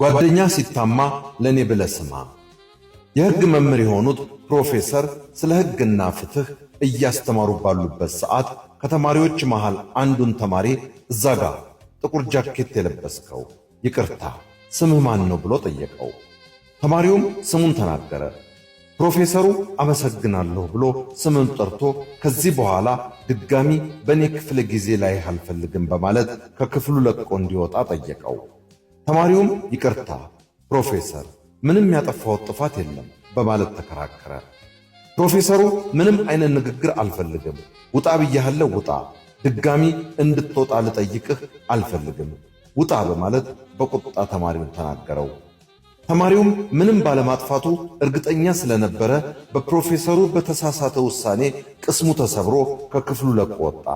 ጓደኛ ሲታማ ለኔ ብለህ ስማ። የሕግ መምህር የሆኑት ፕሮፌሰር ስለ ሕግና ፍትህ እያስተማሩ ባሉበት ሰዓት ከተማሪዎች መሃል አንዱን ተማሪ እዛ ጋር ጥቁር ጃኬት የለበስከው ይቅርታ ስምህ ማን ነው ብሎ ጠየቀው። ተማሪውም ስሙን ተናገረ። ፕሮፌሰሩ አመሰግናለሁ ብሎ ስምን ጠርቶ ከዚህ በኋላ ድጋሚ በእኔ ክፍለ ጊዜ ላይ አልፈልግም በማለት ከክፍሉ ለቆ እንዲወጣ ጠየቀው። ተማሪውም ይቅርታ ፕሮፌሰር ምንም ያጠፋው ጥፋት የለም በማለት ተከራከረ። ፕሮፌሰሩ ምንም አይነት ንግግር አልፈልግም፣ ውጣ ብያለሁ ውጣ፣ ድጋሚ እንድትወጣ ልጠይቅህ አልፈልግም፣ ውጣ በማለት በቁጣ ተማሪውን ተናገረው። ተማሪውም ምንም ባለማጥፋቱ እርግጠኛ ስለነበረ በፕሮፌሰሩ በተሳሳተ ውሳኔ ቅስሙ ተሰብሮ ከክፍሉ ለቆ ወጣ።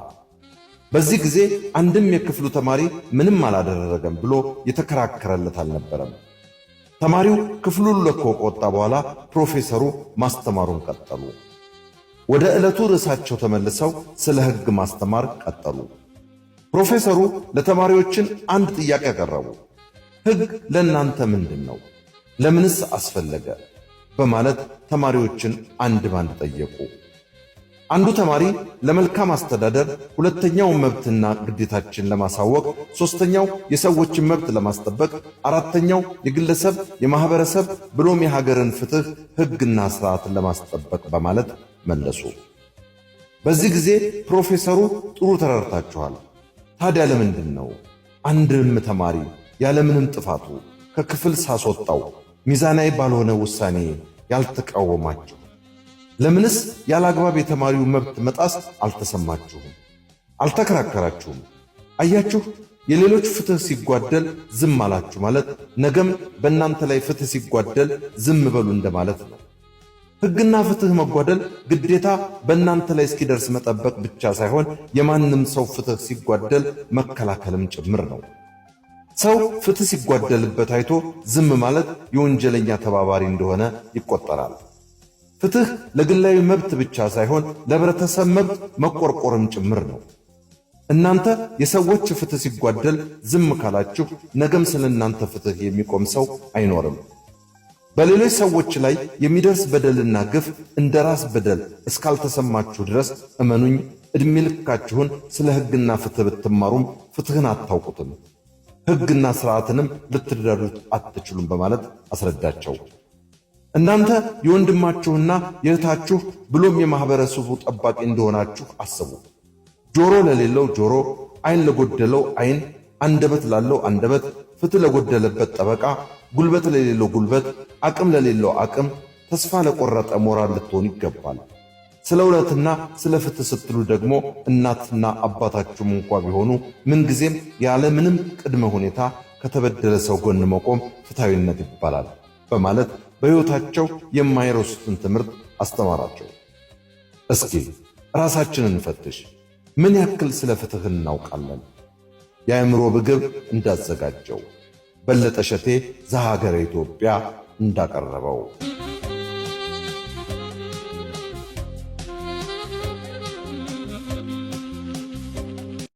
በዚህ ጊዜ አንድም የክፍሉ ተማሪ ምንም አላደረገም ብሎ የተከራከረለት አልነበረም። ተማሪው ክፍሉን ለቆ ከወጣ በኋላ ፕሮፌሰሩ ማስተማሩን ቀጠሉ። ወደ ዕለቱ ርዕሳቸው ተመልሰው ስለ ሕግ ማስተማር ቀጠሉ። ፕሮፌሰሩ ለተማሪዎችን አንድ ጥያቄ ያቀረቡ። ሕግ ለእናንተ ምንድን ነው? ለምንስ አስፈለገ? በማለት ተማሪዎችን አንድ ባንድ ጠየቁ። አንዱ ተማሪ ለመልካም አስተዳደር፣ ሁለተኛው መብትና ግዴታችን ለማሳወቅ፣ ሶስተኛው የሰዎችን መብት ለማስጠበቅ፣ አራተኛው የግለሰብ የማህበረሰብ ብሎም የሀገርን ፍትህ ሕግና ስርዓትን ለማስጠበቅ በማለት መለሱ። በዚህ ጊዜ ፕሮፌሰሩ ጥሩ ተረድታችኋል፣ ታዲያ ለምንድን ነው አንድም ተማሪ ያለምንም ጥፋቱ ከክፍል ሳስወጣው ሚዛናዊ ባልሆነ ውሳኔ ያልተቃወማችሁ? ለምንስ ያላግባብ የተማሪው መብት መጣስ አልተሰማችሁም? አልተከራከራችሁም? አያችሁ፣ የሌሎች ፍትህ ሲጓደል ዝም አላችሁ ማለት ነገም በእናንተ ላይ ፍትህ ሲጓደል ዝም በሉ እንደማለት ነው። ሕግና ፍትህ መጓደል ግዴታ በእናንተ ላይ እስኪደርስ መጠበቅ ብቻ ሳይሆን የማንም ሰው ፍትህ ሲጓደል መከላከልም ጭምር ነው። ሰው ፍትህ ሲጓደልበት አይቶ ዝም ማለት የወንጀለኛ ተባባሪ እንደሆነ ይቆጠራል። ፍትህ ለግላዊ መብት ብቻ ሳይሆን ለህብረተሰብ መብት መቆርቆርም ጭምር ነው። እናንተ የሰዎች ፍትህ ሲጓደል ዝም ካላችሁ ነገም ስለ እናንተ ፍትህ የሚቆም ሰው አይኖርም። በሌሎች ሰዎች ላይ የሚደርስ በደልና ግፍ እንደ ራስ በደል እስካልተሰማችሁ ድረስ እመኑኝ ዕድሜ ልካችሁን ስለ ሕግና ፍትህ ብትማሩም ፍትህን አታውቁትም፣ ሕግና ሥርዓትንም ልትረዱት አትችሉም በማለት አስረዳቸው። እናንተ የወንድማችሁና የእህታችሁ ብሎም የማህበረሰቡ ጠባቂ እንደሆናችሁ አስቡ። ጆሮ ለሌለው ጆሮ፣ ዓይን ለጎደለው ዓይን፣ አንደበት ላለው አንደበት፣ ፍትህ ለጎደለበት ጠበቃ፣ ጉልበት ለሌለው ጉልበት፣ አቅም ለሌለው አቅም፣ ተስፋ ለቆረጠ ሞራል ልትሆኑ ይገባል። ስለ እውነትና ስለ ፍትህ ስትሉ ደግሞ እናትና አባታችሁም እንኳ ቢሆኑ ምንጊዜም ያለ ምንም ቅድመ ሁኔታ ከተበደለ ሰው ጎን መቆም ፍትሃዊነት ይባላል በማለት በሕይወታቸው የማይረሱትን ትምህርት አስተማራቸው። እስኪ ራሳችንን እንፈትሽ። ምን ያክል ስለ ፍትህ እናውቃለን? የአእምሮ ምግብ እንዳዘጋጀው በለጠ ሸቴ ዘሀገረ ኢትዮጵያ እንዳቀረበው